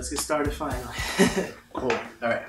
let's get started finally. Cool. Alright.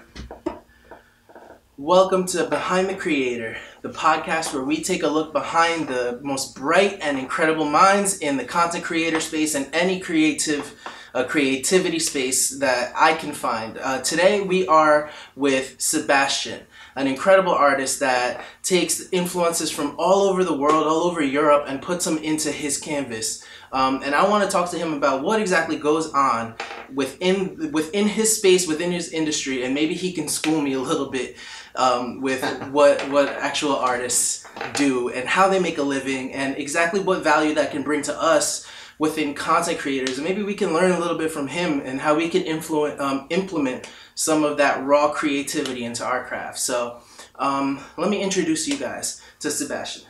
Welcome to Behind the Creator, the podcast where we take a look behind the most bright and incredible minds in the content creator space and any creativity space that I can find. Today we are with Sebastian, an incredible artist that takes influences from all over the world, all over Europe, and puts them into his canvas. And I want to talk to him about what exactly goes on within his space, within his industry, and maybe he can school me a little bit with what actual artists do and how they make a living and exactly what value that can bring to us within content creators. And maybe we can learn a little bit from him and how we can implement some of that raw creativity into our craft. So let me introduce you guys to Sebastian.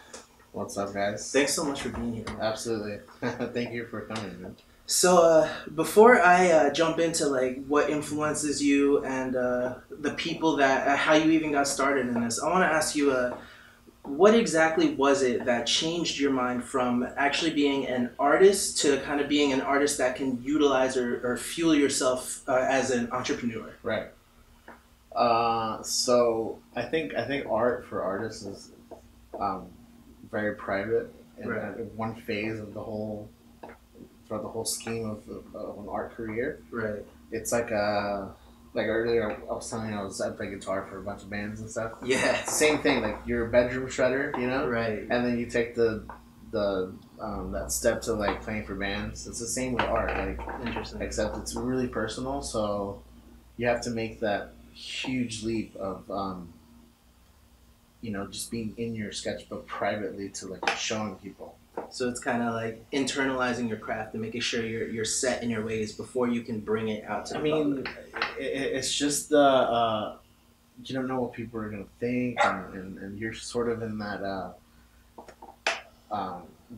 What's up, guys? Thanks so much for being here. Absolutely. Thank you for coming, man. So before I jump into like what influences you and the people that how you even got started in this, I want to ask you what exactly was it that changed your mind from actually being an artist to kind of being an artist that can utilize or fuel yourself as an entrepreneur? Right. So I think art for artists is very private and Right. one phase of throughout the whole scheme of an art career. Right. It's like earlier I was telling you I play guitar for a bunch of bands and stuff. Yeah. It's the same thing. Like you're a bedroom shredder, you know. Right. And then you take the that step to like playing for bands. It's the same with art. Like Interesting. except it's really personal. So you have to make that huge leap of just being in your sketchbook privately to like showing people. So it's kind of like internalizing your craft and making sure you're set in your ways before you can bring it out to the public. It's just you don't know what people are gonna think, and you're sort of in that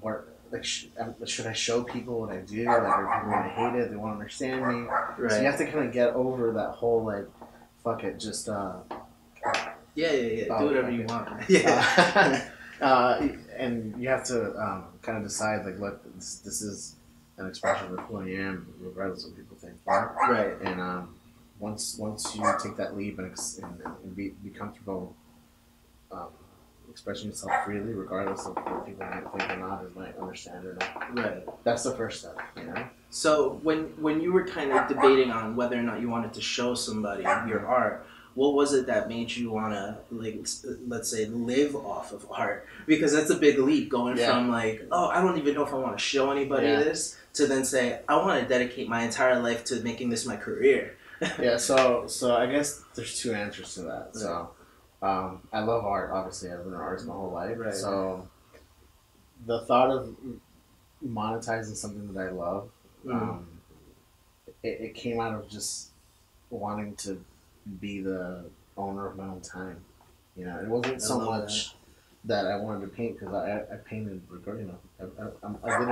where like should I show people what I do? Like are people gonna hate it? They won't understand me. Right. So you have to kind of get over that whole like fuck it, just Yeah. Do whatever you want. And you have to kind of decide, like, look, this is an expression of who I am, regardless of what people think. Right. And once you take that leap and be comfortable expressing yourself freely, regardless of what people might think or not, or might understand or not. Right. That's the first step, you know? So when you were kind of debating on whether or not you wanted to show somebody your art, what was it that made you want to, like, let's say, live off of art? Because that's a big leap going from, like, oh, I don't even know if I want to show anybody this, to then say, I want to dedicate my entire life to making this my career. Yeah, so I guess there's two answers to that. Right. So I love art, obviously. I've been an artist my whole life. Right. So the thought of monetizing something that I love, it came out of just wanting to be the owner of my own time. You know, it wasn't so much that I wanted to paint, because I painted, I did it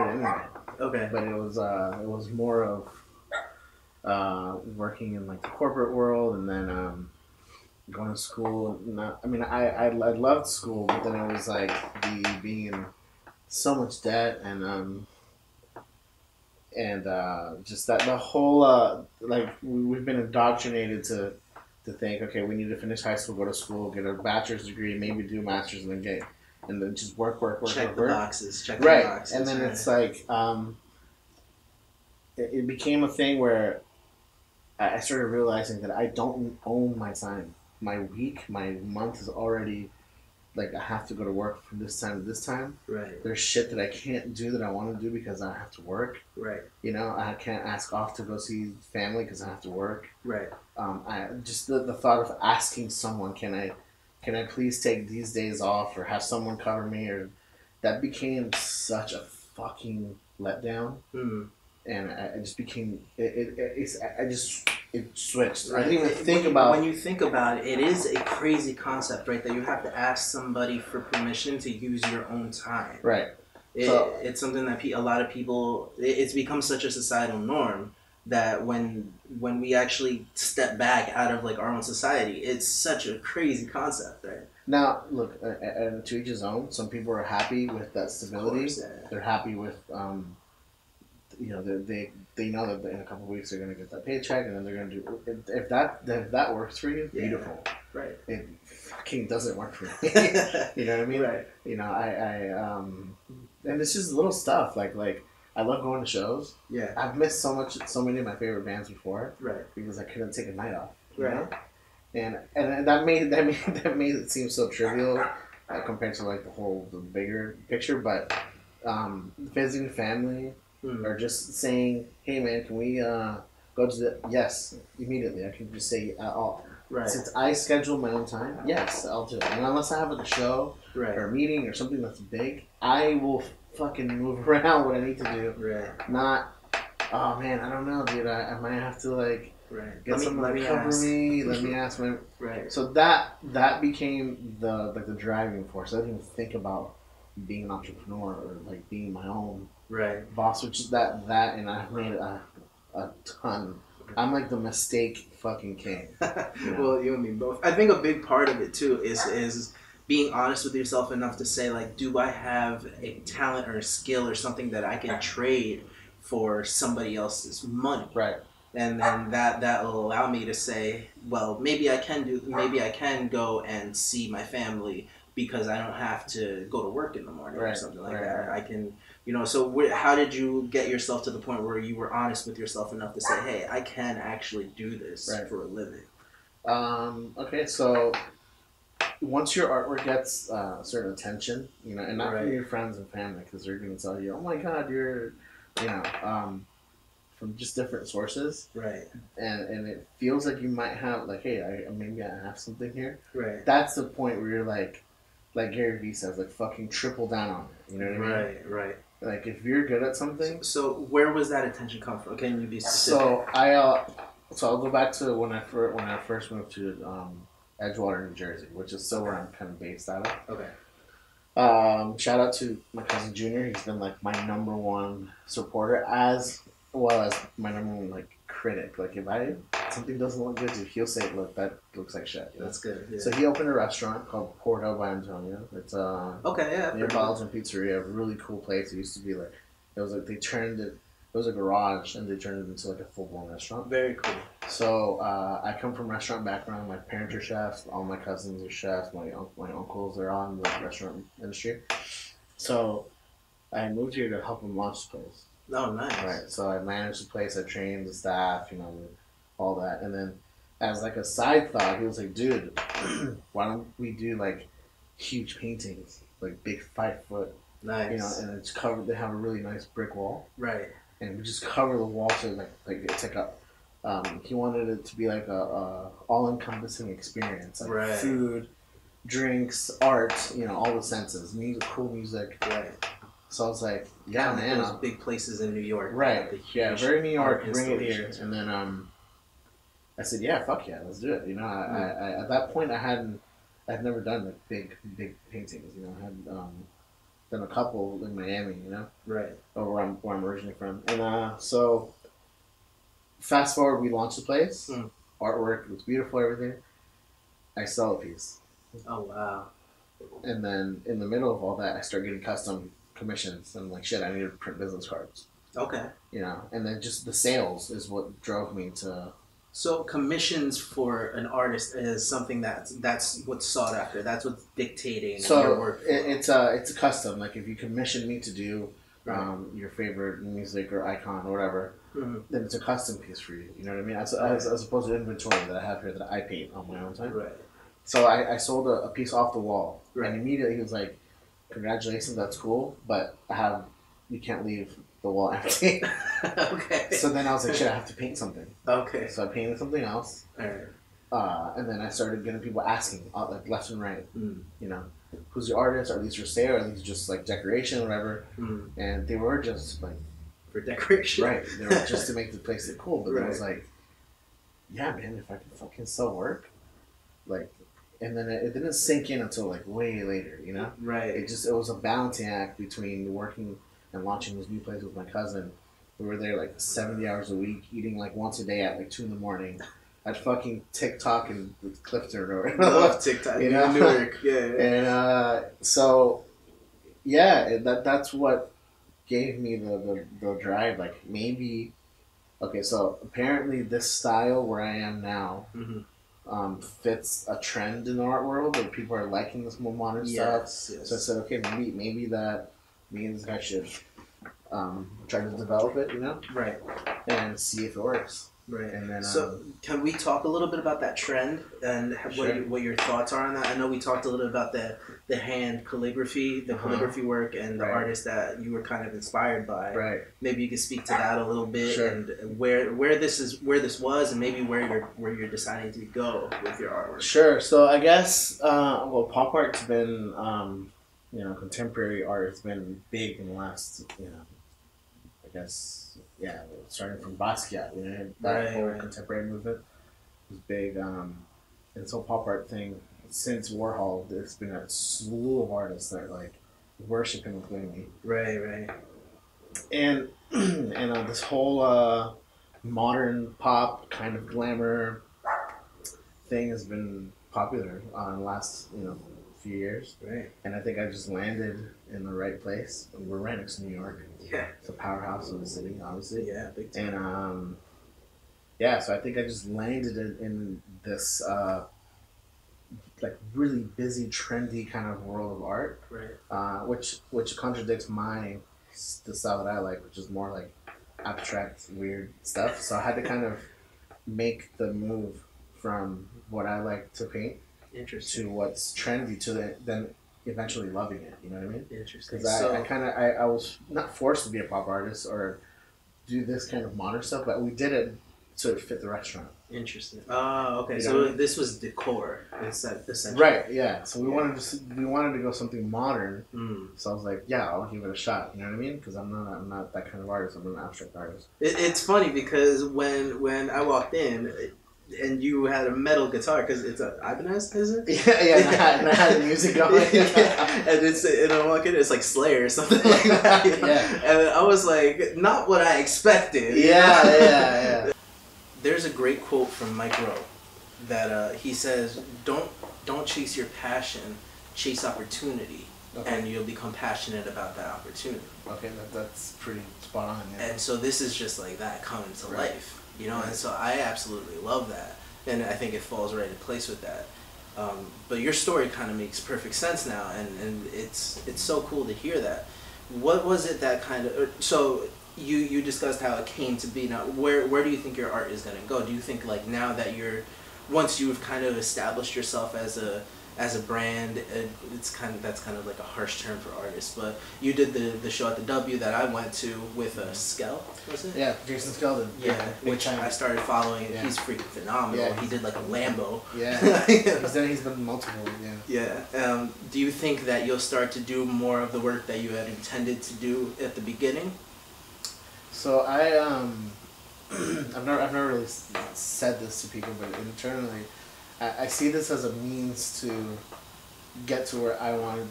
anyway. Okay. But it was more of working in like the corporate world, and then going to school. I loved school, but then it was like being in so much debt and just that the whole like we've been indoctrinated to think, okay, we need to finish high school, go to school, get a bachelor's degree, maybe do a master's, and then just work. Check the boxes. And then it's like it became a thing where I started realizing that I don't own my time. My week, my month is already like I have to go to work from this time to this time. Right. There's shit that I can't do that I want to do because I have to work. Right. You know, I can't ask off to go see family because I have to work. Right. I just the thought of asking someone, can I please take these days off or have someone cover me, or that became such a fucking letdown. And I just became it switched. Right. I didn't even think about. When you think about it, it is a crazy concept, right? That you have to ask somebody for permission to use your own time. Right. It's something that a lot of people. It's become such a societal norm that when we actually step back out of like our own society, it's such a crazy concept, right? Now, look, to each his own. Some people are happy with that stability. Of course, yeah. They're happy with you know, they know that in a couple of weeks they're gonna get that paycheck, and then they're gonna do if that works for you, beautiful. Right. It fucking doesn't work for me. You know what I mean? Right. You know, I and it's just little stuff like I love going to shows. Yeah. I've missed so many of my favorite bands before. Right. Because I couldn't take a night off. Right. Know? And that made it seem so trivial compared to like the bigger picture, but visiting family or just saying, hey man, can we go to the immediately. I can just say right. Since I schedule my own time, yes, I'll do it. And unless I have like a show or a meeting or something that's big, I will fucking move around what I need to do. Right. Not, oh man, I don't know, dude. I might have to like get someone to cover me. Let me ask my So that became the driving force. I didn't even think about being an entrepreneur or like being my own boss, which is that and I've made a ton. I'm like the mistake fucking king. You know? Well, you and me both. I think a big part of it too is being honest with yourself enough to say, like, do I have a talent or a skill or something that I can trade for somebody else's money? Right. And then that will allow me to say, well, maybe I can go and see my family because I don't have to go to work in the morning or something like that. I can, you know. So how did you get yourself to the point where you were honest with yourself enough to say, hey, I can actually do this for a living? Okay, so once your artwork gets certain attention, you know, and not from your friends and family, because they're going to tell you, oh my God, you're, you know, from just different sources, and it feels like you might have like, hey, maybe I have something here. That's the point where you're like Gary Vee says, like fucking triple down on it. You know what I mean? Right. Like if you're good at something. So where was that attention come from? Can you be specific? So I'll go back to when I first moved to Edgewater, New Jersey, which is still where I'm kind of based out of. Okay. Shout out to my cousin Junior. He's been like my number one supporter as well as my number one like critic. Like if something doesn't look good, he'll say, "Look, that looks like shit." You know? That's good. Yeah. So he opened a restaurant called Porto by Antonio. It's near Belgian Pizzeria. A really cool place. It used to be like they turned it. It was a garage and they turned it into like a full blown restaurant. Very cool. So I come from restaurant background. My parents are chefs. All my cousins are chefs. My uncles are on the restaurant industry. So I moved here to help them launch the place. Oh, nice. Right. So I managed the place. I trained the staff. You know, all that. And then as like a side thought, he was like, "Dude, why don't we do like huge paintings, like big 5 foot." Nice. You know, and it's covered. They have a really nice brick wall. Right. And we just cover the wall so like it's like a. He wanted it to be like a all-encompassing experience, like food, drinks, art. You know, all the senses, music, cool music. Right. So I was like, yeah, man. Those big places in New York. Right. Yeah, very New York. Bring it here. And then I said, yeah, fuck yeah, let's do it. You know, I at that point I'd never done like big paintings. You know, I had done a couple in Miami. You know. Right. Or where I'm originally from. And so fast forward, we launched the place. Artwork looks beautiful, everything. I sell a piece. Oh wow. And then in the middle of all that, I start getting custom commissions, and I'm like, shit, I need to print business cards. Okay. You know, and then just the sales is what drove me to. So commissions for an artist is something that's what's sought after. That's what's dictating your work. It's a custom. Like if you commission me to do your favorite music or icon or whatever, then it's a custom piece for you. You know what I mean? As opposed to inventory that I have here that I paint on my own time. Right. So I sold a piece off the wall, and immediately he was like, "Congratulations, that's cool, but you can't leave the wall empty." Okay. So then I was like, shit, I have to paint something. Okay. So I painted something else. Alright. And then I started getting people asking, like left and right, you know, who's your artist? Are these for sale? Are these just like decoration or whatever? And they were just like for decoration. Right. They were just to make the place look cool. But then I was like, yeah, man, if I can fucking sell work, like. And then it didn't sink in until like way later, you know? Right. It was a balancing act between working and launching this new place with my cousin. We were there like 70 hours a week, eating like once a day at like 2 a.m. I'd fucking TikTok and with Clifton or I love TikTok, you know? Newark. Yeah. And so, yeah, that's what gave me the drive. Like maybe, okay, so apparently this style where I am now fits a trend in the art world where people are liking this more modern stuff. Yes. So I said, okay, maybe that means I should try to develop it, you know? Right. And see if it works. Right. And then, so can we talk a little bit about that trend and what your thoughts are on that? I know we talked a little bit about the hand calligraphy, the calligraphy work, and the artists that you were kind of inspired by. Right. Maybe you could speak to that a little bit and where this was, and maybe where you're deciding to go with your artwork. Sure. So I guess well, pop art's been you know, contemporary art has been big in the last, you know, I guess. Yeah, starting from Basquiat, you know, that whole contemporary movement was big. And this whole pop art thing, since Warhol, there's been a slew of artists that like worship him, including me. Right. And this whole modern pop kind of glamour thing has been popular in the last, you know, few years. Right. And I think I just landed in the right place. We're right next to New York. Yeah. It's a powerhouse of the city, obviously. Yeah, big time. And yeah, so I think I just landed in this like really busy, trendy kind of world of art. Right. Which contradicts the style that I like, which is more like abstract, weird stuff. So I had to kind of make the move from what I like to paint to what's trendy to then eventually loving it. You know what I mean? Interesting. Because I was not forced to be a pop artist or do this kind of modern stuff, but we did it so it fit the restaurant. Interesting. Oh, okay. So this was decor, essentially. Right. Yeah. So we wanted to go something modern. So I was like, yeah, I'll give it a shot. You know what I mean? Because I'm not that kind of artist. I'm an abstract artist. It's funny because when I walked in. And you had a metal guitar because it's an Ibanez, is it? Yeah. And I had the music going. And I'm walking, it's like Slayer or something like that. You know? Yeah. And I was like, not what I expected. Yeah. There's a great quote from Mike Rowe that he says, "Don't chase your passion, chase opportunity, and you'll become passionate about that opportunity." Okay, that's pretty spot on. Yeah. And so this is just like that coming to life. You know, and so I absolutely love that, and I think it falls right in place with that. But your story kind of makes perfect sense now, and it's so cool to hear that. What was it that kind of so you discussed how it came to be. Now, where do you think your art is gonna go? Do you think like now that once you've kind of established yourself as a brand, that's kind of like a harsh term for artists, but you did the show at the W that I went to with Skell, was it? Yeah, Jason Skeldon. Yeah, which I started following. Yeah. He's freaking phenomenal. Yeah, he did like a Lambo. Yeah, because then he's been multiple. Yeah. Yeah. Do you think that you'll start to do more of the work that you had intended to do at the beginning? So I've never really said this to people, but internally, I see this as a means to get to where I wanted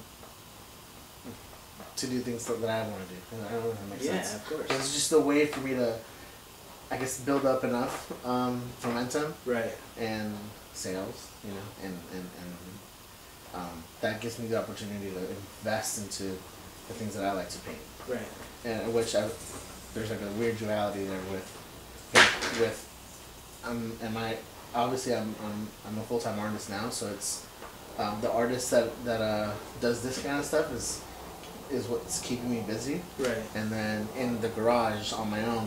to do things that I want to do. I don't know if that makes sense. Yeah, of course. It's just a way for me to, I guess, build up enough momentum, right, and sales, you know, and that gives me the opportunity to invest into the things that I like to paint, right, and there's like a weird duality there with obviously I'm a full-time artist now, so it's the artist that does this kind of stuff is what's keeping me busy, right, and then in the garage on my own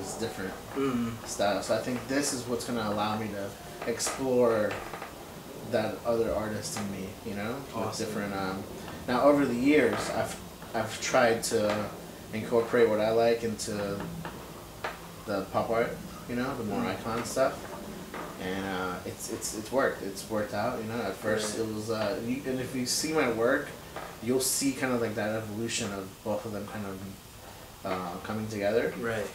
is different style. So I think this is what's going to allow me to explore that other artist in me, you know, awesome. With different now over the years I've tried to incorporate what I like into the pop art, you know, the more icon stuff, and it's worked. It's worked out, you know. At first it was, and if you see my work, you'll see kind of like that evolution of both of them kind of coming together. Right.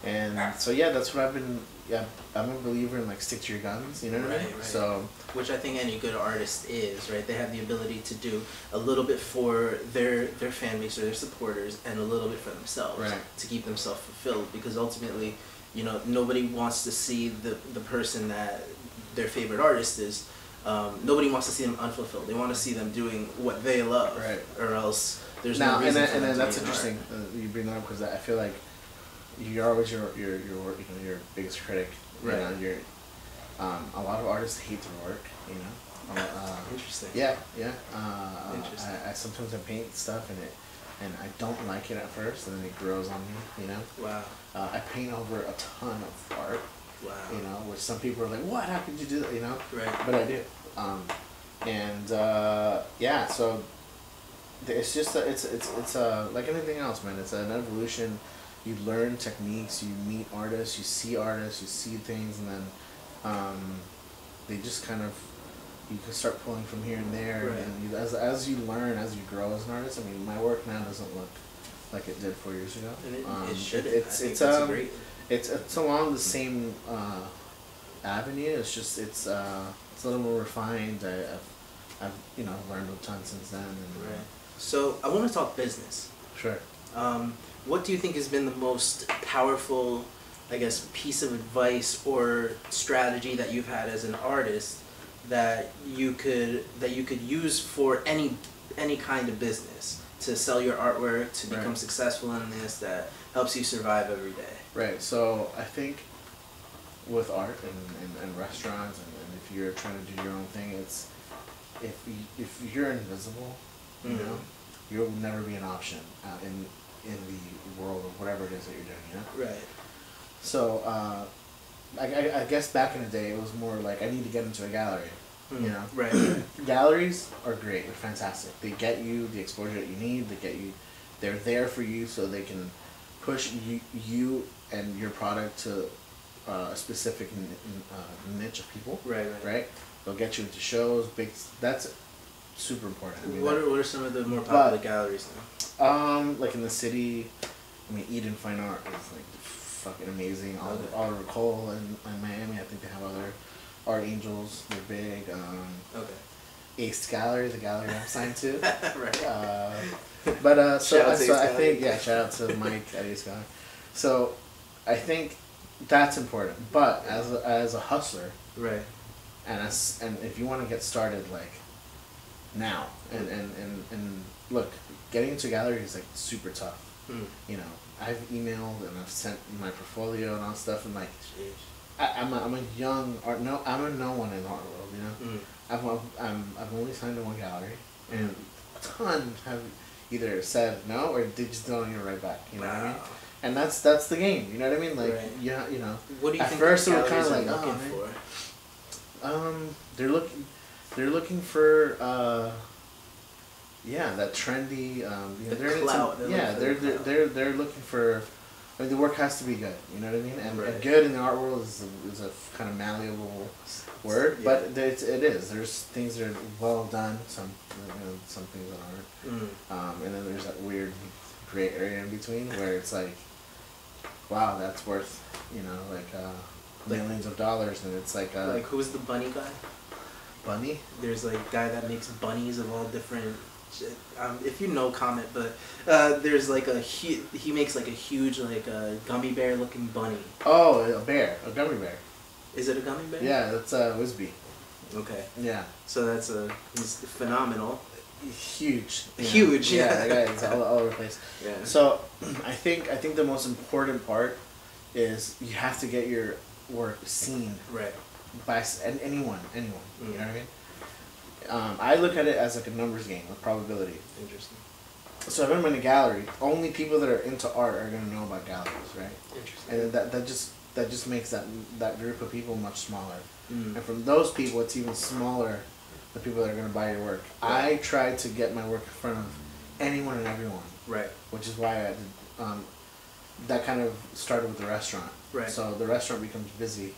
And so yeah, that's what I've been. Yeah, I'm a believer in like stick to your guns, you know what I mean? Right. So, which I think any good artist is, right? They have the ability to do a little bit for their fan base or their supporters, and a little bit for themselves, right, to keep themselves fulfilled. Because ultimately, you know, nobody wants to see the person that their favorite artist is. Nobody wants to see them unfulfilled. They want to see them doing what they love, right, or else There's no reason and then that's interesting you bring that up, because I feel like you're always your biggest critic. Right. You know, you're a lot of artists hate their work. You know. Interesting. Yeah. Yeah. Interesting. I sometimes I paint stuff and I don't like it at first, and then it grows on me. You know. Wow. I paint over a ton of art. Wow. You know, which some people are like, "What? How could you do that?" You know. Right. But I do. Yeah. So it's just it's like anything else, man. It's an evolution. You learn techniques. You meet artists. You see things, and then they just kind of, you can start pulling from here and there, right. and as you learn, as you grow as an artist. I mean, my work now doesn't look like it did 4 years ago. And it should. It's along the same avenue. It's just it's a little more refined. I've learned a ton since then. And, right. So I want to talk business. Sure. What do you think has been the most powerful, I guess, piece of advice or strategy that you've had as an artist that you could use for any kind of business, to sell your artwork, to become right. successful in this, that helps you survive every day? Right. So I think with art and restaurants, and if you're trying to do your own thing, it's if you're invisible, you mm-hmm. know, you'll never be an option in the world of whatever it is that you're doing, you know? Right. So, I guess back in the day, it was more like, I need to get into a gallery, you know? Right. Galleries are great. They're fantastic. They get you the exposure that you need. They're there for you so they can push you and your product to a specific niche of people. Right? They'll get you into shows, that's super important. I mean, what are some of the more popular galleries now? Like in the city, I mean, Eden Fine Art is like fucking amazing. Oliver Cole in Miami, I think they have other Art Angels. They're big. Okay. Ace Gallery, the gallery I'm signed to. Right. So I think shout out to Mike at Ace Gallery. So I think that's important. But as a hustler, right. And if you want to get started like now, and look, getting into a gallery is like super tough. You know, I've emailed and I've sent my portfolio and all stuff, and like, I'm a young art. No, I'm a no one in the art world. You know, I've only signed to one gallery, and a ton have either said no or they just don't even write back. You know what I mean? And that's the game. You know what I mean? Like, right. yeah, you know. What do you at think first the they were kind of galleries like, are looking for? They're looking for that trendy. They're clout. They're looking for. I mean, the work has to be good. You know what I mean? And good in the art world is a kind of malleable word, but it is. There's things that are well done. Some things that aren't. And then there's that weird gray area in between where it's like, wow, that's worth millions of dollars, and it's like who's the bunny guy? Bunny? There's like a guy that makes bunnies of all different shit. If you know, comment, but there's like he makes like a huge like a gummy bear looking bunny. Oh, a gummy bear. Is it a gummy bear? Yeah, that's Wisby. Okay. Yeah. So he's phenomenal. Huge. Huge. Yeah, that guy is all over the place. Yeah. So I think the most important part is you have to get your work seen. Right. By anyone. You know what I mean? I look at it as like a numbers game, a probability. Interesting. So if I'm in a gallery, only people that are into art are going to know about galleries, right? Interesting. And that just makes that group of people much smaller. And from those people, it's even smaller, the people that are going to buy your work. Right. I try to get my work in front of anyone and everyone. Right. Which is why I did, that kind of started with the restaurant. Right. So the restaurant becomes busy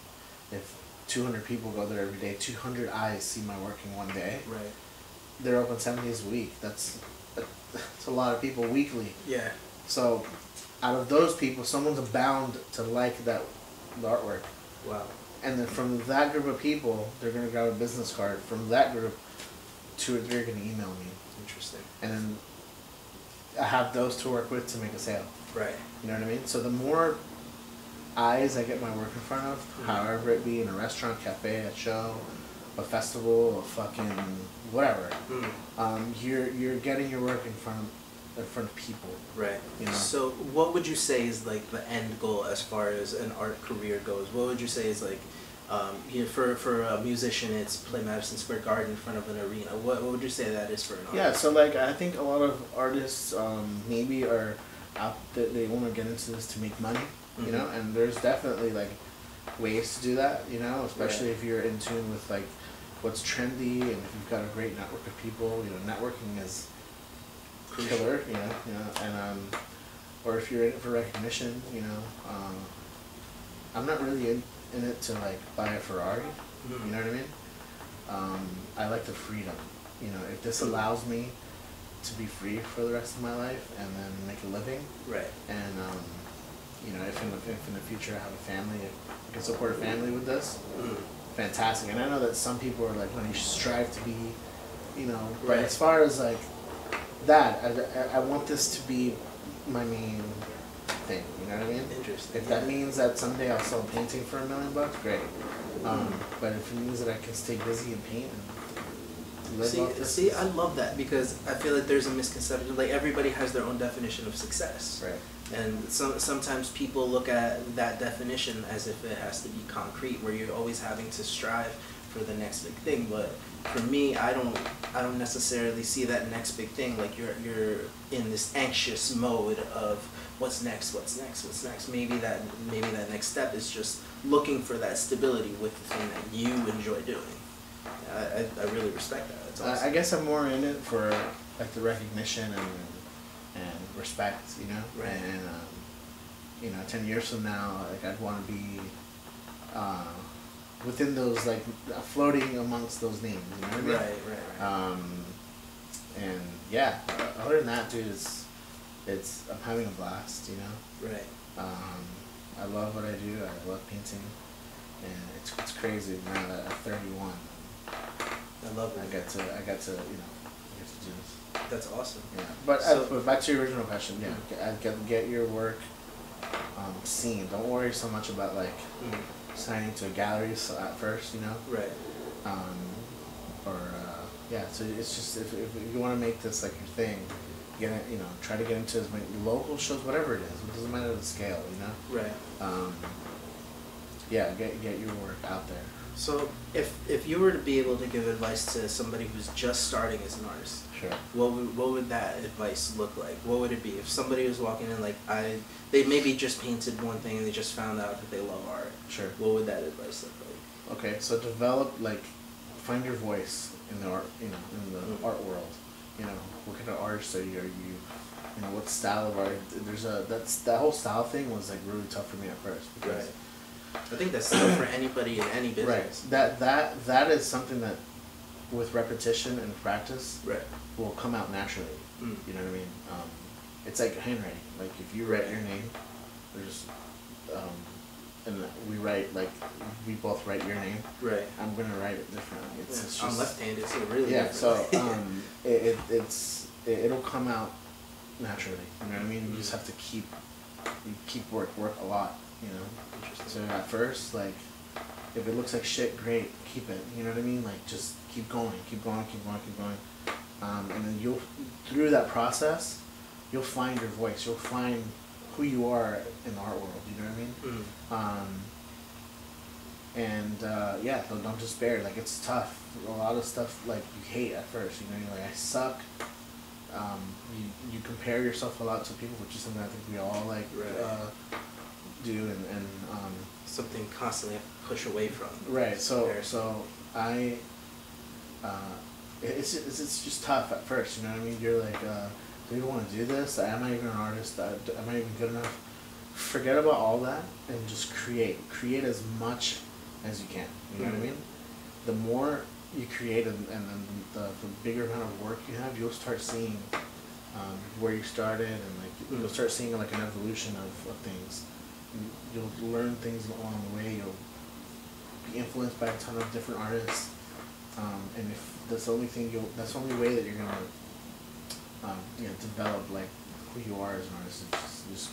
if 200 people go there every day. 200 eyes see my work in one day. Right. They're open 7 days a week. That's a lot of people weekly. Yeah. So out of those people, someone's bound to like the artwork. Wow. And then from that group of people, they're going to grab a business card. From that group, 2 or 3 are going to email me. Interesting. And then I have those to work with to make a sale. Right. You know what I mean? So the more eyes I get my work in front of, however it be in a restaurant, cafe, a show, a festival, a fucking whatever, you're getting your work in front of in front of people. Right. You know? So what would you say is like the end goal as far as an art career goes? What would you say is like, for a musician, it's play Madison Square Garden in front of an arena. What would you say that is for an artist? Yeah, so like I think a lot of artists maybe are out that they want to get into this to make money, you know, and there's definitely like ways to do that, you know, especially if you're in tune with like what's trendy and if you've got a great network of people, you know, networking is killer, you know, and or if you're in it for recognition, you know, I'm not really in it to like buy a Ferrari, you know what I mean? I like the freedom, you know, if this allows me to be free for the rest of my life and then make a living, and you know, if in the future I have a family, I can support a family with this, fantastic. And I know that some people are like, well, you should strive to be, you know, but as far as like that, I want this to be my main thing, you know what I mean? Interesting. If that means that someday I'll sell a painting for $1 million, great. But if it means that I can stay busy and paint and live off this. See, I love that because I feel like there's a misconception. Like everybody has their own definition of success. Right. And sometimes people look at that definition as if it has to be concrete, where you're always having to strive for the next big thing. But for me, I don't necessarily see that next big thing. Like you're in this anxious mode of what's next. Maybe that next step is just looking for that stability with the thing that you enjoy doing. I really respect that. That's awesome. I guess I'm more in it for like the recognition and respect, you know. Right. And you know, 10 years from now, like I'd want to be within those, like floating amongst those names, you know what I mean? Right. And yeah, other than that, dude, I'm having a blast, you know. Right. I love what I do. I love painting, and it's crazy now that I'm 31. I love it. I got to you know, I get to do this. That's awesome. Yeah, but back to your original question. Yeah, get your work seen. Don't worry so much about like signing to a gallery at first, you know. Right. Yeah. So it's just if you want to make this like your thing, get it. You know, try to get into as many local shows, whatever it is. It doesn't matter the scale, you know. Right. Yeah. Get your work out there. So if you were to be able to give advice to somebody who's just starting as an artist, sure, what would that advice look like? What would it be if somebody was walking in like they maybe just painted one thing and they just found out that they love art? Sure. What would that advice look like? Okay, so find your voice in the art, you know, in the art world. You know, what kind of artist are you? You know, what style of art? That whole style thing was like really tough for me at first because. Right. I think that's tough for anybody in any business. Right. That is something that, with repetition and practice, will come out naturally. You know what I mean? It's like handwriting. Like if you write your name, there's, and we both write your name. Right. I'm gonna write it differently. It's just, I'm left-handed, so really. Yeah. So it'll come out naturally. You know what I mean? You just have to keep work a lot. You know. So at first, like, if it looks like shit, great, keep it. You know what I mean? Like, just keep going. And then through that process, you'll find your voice. You'll find who you are in the art world. You know what I mean? Yeah, don't despair. Like, it's tough. A lot of stuff, like, you hate at first. You know, you're like, I suck. You compare yourself a lot to people, which is something I think we all, like, do and something constantly have to push away from. Right. So I it's just tough at first. You know what I mean? You're like, do you want to do this? Am I even an artist? Am I even good enough? Forget about all that and just create as much as you can. You know what I mean? The more you create and then the bigger amount of work you have, you'll start seeing where you started and like you'll start seeing like an evolution of things. You'll learn things along the way. You'll be influenced by a ton of different artists, and if that's the only way that you're gonna, develop like who you are as an artist. Is just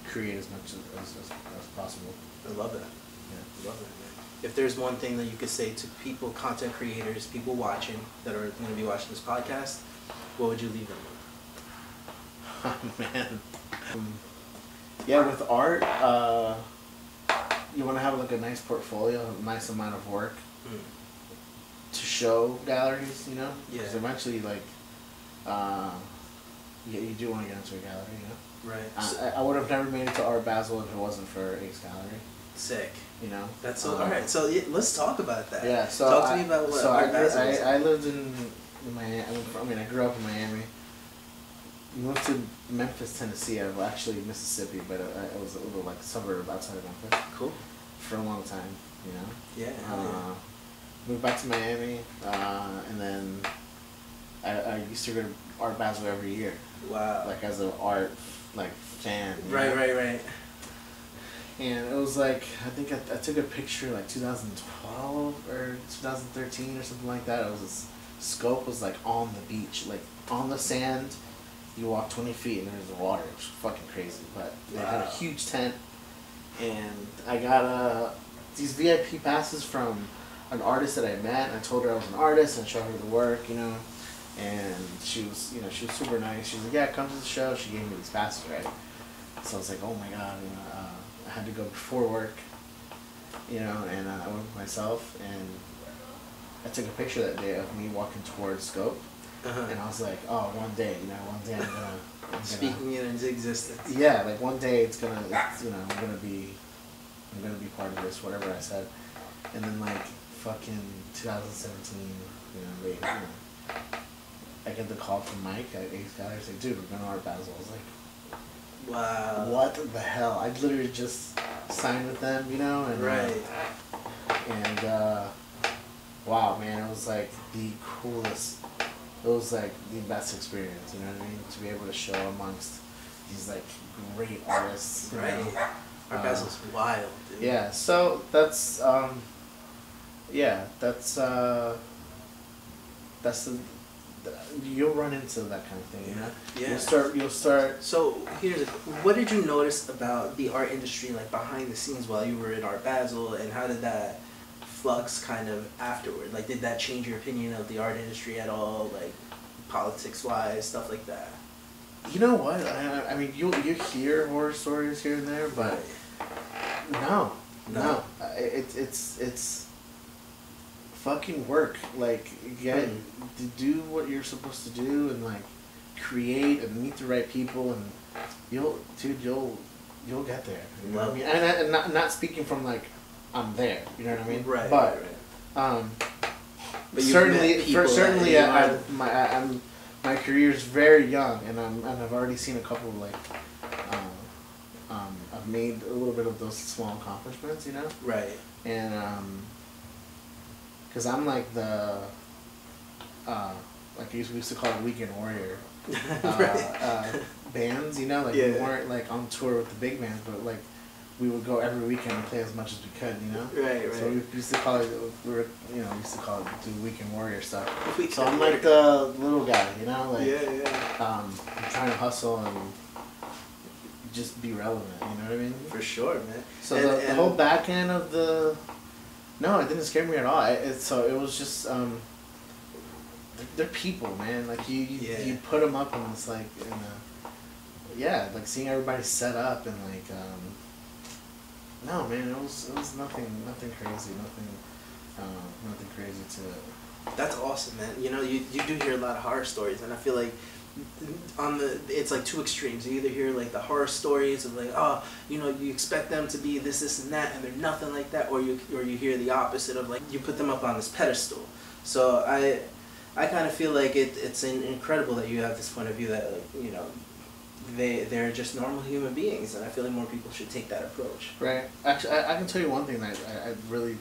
create as much as possible. I love that. Yeah, I love that. If there's one thing that you could say to people, content creators, people watching that are going to be watching this podcast, what would you leave them with? Man. Yeah, with art, you want to have like a nice portfolio, a nice amount of work to show galleries, you know? Yeah. Because eventually, like, you do want to get into a gallery, you know? Right. I would have never made it to Art Basel if it wasn't for Ace Gallery. Sick. You know? That's so, alright, so let's talk about that. Yeah, so talk to me about what Art Basel is. I lived in Miami. I grew up in Miami. Moved to Memphis, Tennessee. I was actually Mississippi, but it was a little like suburb outside of Memphis. Cool. For a long time, you know. Yeah. Moved back to Miami, and then I used to go to Art Basel every year. Wow. Like as an art fan. Right. And it was like I think I took a picture like 2012 or 2013 or something like that. It was this scope was like on the beach, like on the sand. You walk 20 feet and there's the water. It was fucking crazy. But they had a huge tent, and I got these VIP passes from an artist that I met. And I told her I was an artist and showed her the work, you know. And she was super nice. She was like, yeah, come to the show. She gave me these passes, right? So I was like, oh my god, you know, I had to go before work, you know, and I went with myself, and I took a picture that day of me walking towards Scope. And I was like, oh, one day I'm gonna speaking it into existence. Yeah, like one day I'm gonna be part of this, whatever I said. And then like fucking 2017, I get the call from Mike at Ace Gallery. He's like, dude, we're going to Art Basel. I was like, wow, what the hell? I literally just signed with them, you know, and wow, man, it was like the coolest. It was like the best experience, you know what I mean? To be able to show amongst these like great artists. Right. You know? Art Basel's wild, dude. Yeah, so that's you'll run into that kind of thing, you know? Yeah. You'll start. So what did you notice about the art industry, like behind the scenes while you were in Art Basel, and how did that flux kind of afterward? Like, did that change your opinion of the art industry at all, like politics-wise, stuff like that? You know what? I mean, you hear horror stories here and there, but no. It's fucking work. Like, to do what you're supposed to do and like create and meet the right people, and you'll get there. You know what I mean? And not speaking from like I'm there. You know what I mean? Right. But certainly, my career is very young, and I've already seen a couple of like, I've made a little bit of those small accomplishments, you know. Right. And because I'm like the, like we used to call it weekend warrior, bands, you know, like we weren't like on tour with the big bands, but like we would go every weekend and play as much as we could, you know. Right. So we used to call it, do weekend warrior stuff. So I'm like the little guy, you know, like I'm trying to hustle and just be relevant, you know what I mean? For sure, man. So the whole back end of no, it didn't scare me at all. It was just they're people, man. Like you put them up and it's like like seeing everybody set up and like no, man, it was nothing crazy, nothing crazy to it. That's awesome, man. You know, you do hear a lot of horror stories, and I feel like it's like two extremes. You either hear like the horror stories of like, oh, you know, you expect them to be this and that, and they're nothing like that, or you hear the opposite of like you put them up on this pedestal. So I kind of feel like it's incredible that you have this point of view that like, you know, they're just normal human beings, and I feel like more people should take that approach. Right. Actually, I can tell you one thing that I really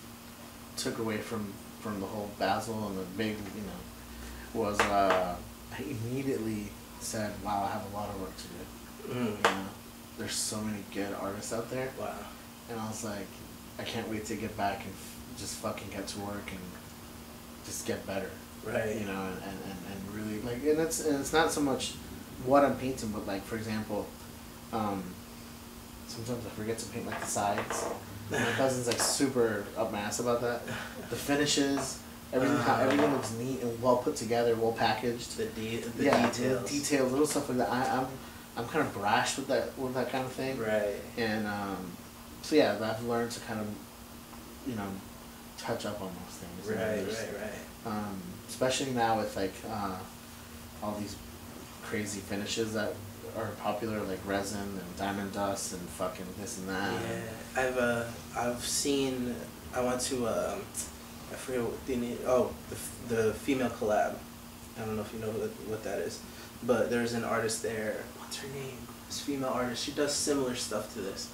took away from the whole Basel and the big, you know, was I immediately said, wow, I have a lot of work to do. You know, there's so many good artists out there. Wow. And I was like, I can't wait to get back and just fucking get to work and just get better. Right. You know, and really like, and it's not so much what I'm painting, but like, for example, sometimes I forget to paint like the sides. My cousin's like super up my ass about that. The finishes, everything looks neat and well put together, well packaged. The details. The details, little stuff like that. I'm kind of brash with that kind of thing. Right. And so yeah, I've learned to kind of, you know, touch up on those things. Right. Especially now with like all these crazy finishes that are popular, like resin and diamond dust and fucking this and that. Yeah, I've seen. I went to I forget what the name. Oh, the female collab. I don't know if you know what that is, but there's an artist there. What's her name? This female artist. She does similar stuff to this,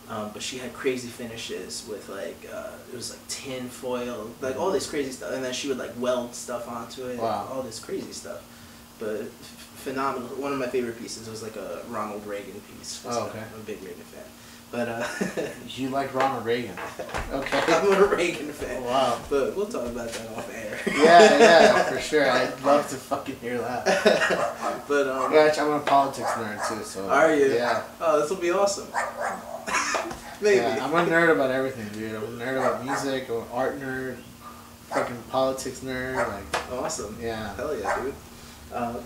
but she had crazy finishes with like it was like tin foil, like all this crazy stuff, and then she would like weld stuff onto it. Wow. All this crazy stuff, but phenomenal. One of my favorite pieces was like a Ronald Reagan piece. Oh, okay. I'm a big Reagan fan. But you like Ronald Reagan? Okay. I'm a Reagan fan. Wow. But we'll talk about that off air. Yeah, for sure. I'd love to fucking hear that. But yeah, I'm a politics nerd too. So. Are you? Yeah. Oh, this will be awesome. Maybe. Yeah, I'm a nerd about everything, dude. I'm a nerd about music. I'm an art nerd. Fucking politics nerd. Like. Awesome. Yeah. Hell yeah, dude.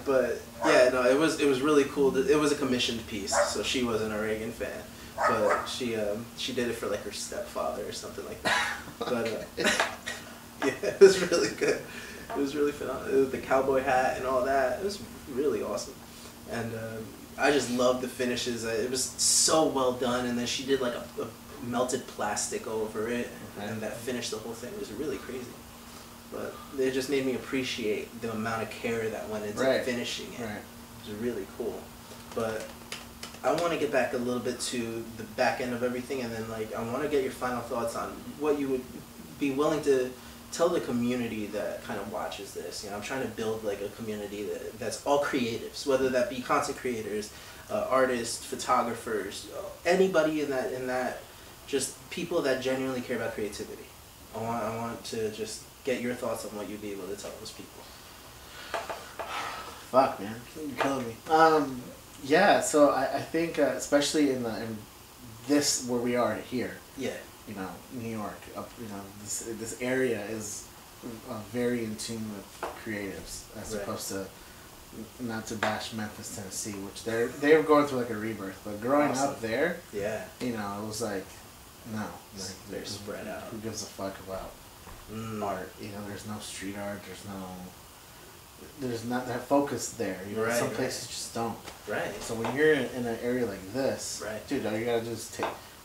But yeah, no, it was really cool. It was a commissioned piece, so she wasn't a Reagan fan. But she did it for like her stepfather or something like that. But yeah, it was really good. It was really phenomenal. It was the cowboy hat and all that. It was really awesome. And I just loved the finishes. It was so well done. And then she did like a melted plastic over it, and that finished the whole thing. It was really crazy. But it just made me appreciate the amount of care that went into finishing it. Right. It was really cool. But I want to get back a little bit to the back end of everything, and then like I want to get your final thoughts on what you would be willing to tell the community that kind of watches this. You know, I'm trying to build like a community that's all creatives, whether that be content creators, artists, photographers, anybody in that, just people that genuinely care about creativity. I want to just get your thoughts on what you'd be able to tell those people. Fuck, man, you're killing me. Yeah, so I think especially in this where we are here. Yeah. You know, New York. You know, this area is very in tune with creatives, as opposed to, not to bash Memphis, Tennessee, which they were going through like a rebirth. But growing up there, yeah, you know, it was like, no, like, they're spread out. Who gives a fuck about art? You know, there's no street art. There's not that focus there. You know, some places just don't. Right. So when you're in an area like this, dude, all you gotta do is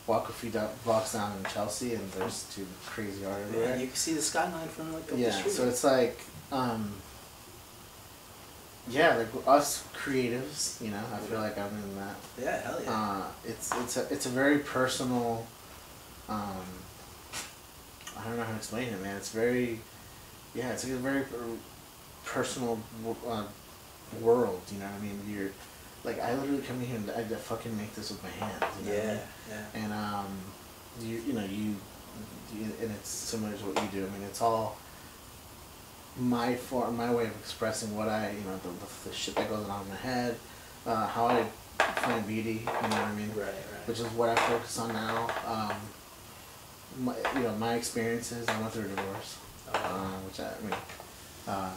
walk a few blocks down in Chelsea, and there's two crazy art over there. You can see the skyline from like up the street. So it's like, like us creatives, you know, I feel like I'm in that. Yeah, hell yeah. It's a very personal. I don't know how to explain it, man. It's very, it's like a very personal world, you know what I mean? You're like, I literally come here and I fucking make this with my hands, you know what I mean? And you know, and it's similar to what you do. I mean, it's all my way of expressing what I, you know, the shit that goes on in my head, how I find beauty, you know what I mean? Right. Which is what I focus on now. My experiences. I went through a divorce, which I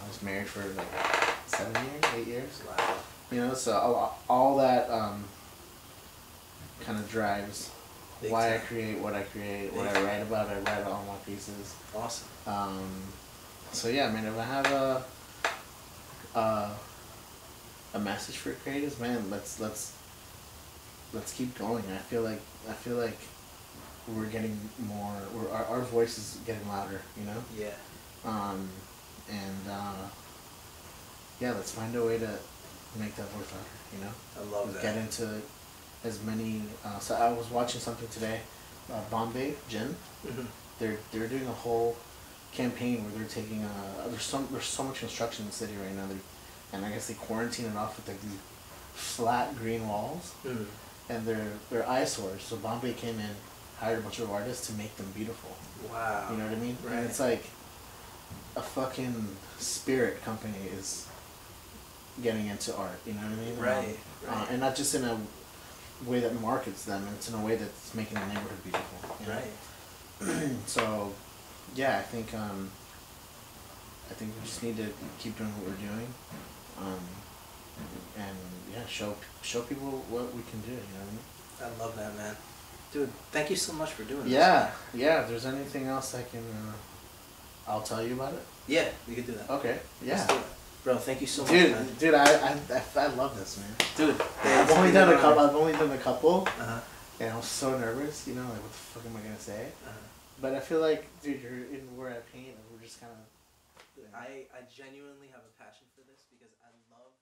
was married for like 8 years. Wow. You know, so all that kind of drives why I create what I create, what I write about. I write all my pieces. Awesome. So yeah, I mean, if I have a message for creatives, man, let's keep going. I feel like we're getting more. Our voice is getting louder. You know. Yeah. Let's find a way to make that voice louder, you know? I love that. Get into as many, so I was watching something today, Bombay Gin. Mm-hmm. They're doing a whole campaign where they're taking, there's so much construction in the city right now, and I guess they quarantine it off with like these flat green walls, and they're eyesores, so Bombay came in, hired a bunch of artists to make them beautiful. Wow. You know what I mean? Right. And it's like, a fucking spirit company is getting into art, you know what I mean? Right. And not just in a way that markets them, it's in a way that's making the neighborhood beautiful. You know? Right. So, yeah, I think we just need to keep doing what we're doing. and yeah, show people what we can do. You know what I mean? I love that, man. Dude, thank you so much for doing this. Yeah. If there's anything else I can, I'll tell you about it. Yeah, we could do that. Okay. Yeah. Let's do it. Bro, thank you so much, man. Dude, I love this, man. Dude, I've only done a couple. Uh-huh. And I was so nervous, you know, like what the fuck am I gonna say? Uh-huh. But I feel like, dude, you're in where I paint, and we're just kind of. I genuinely have a passion for this because I love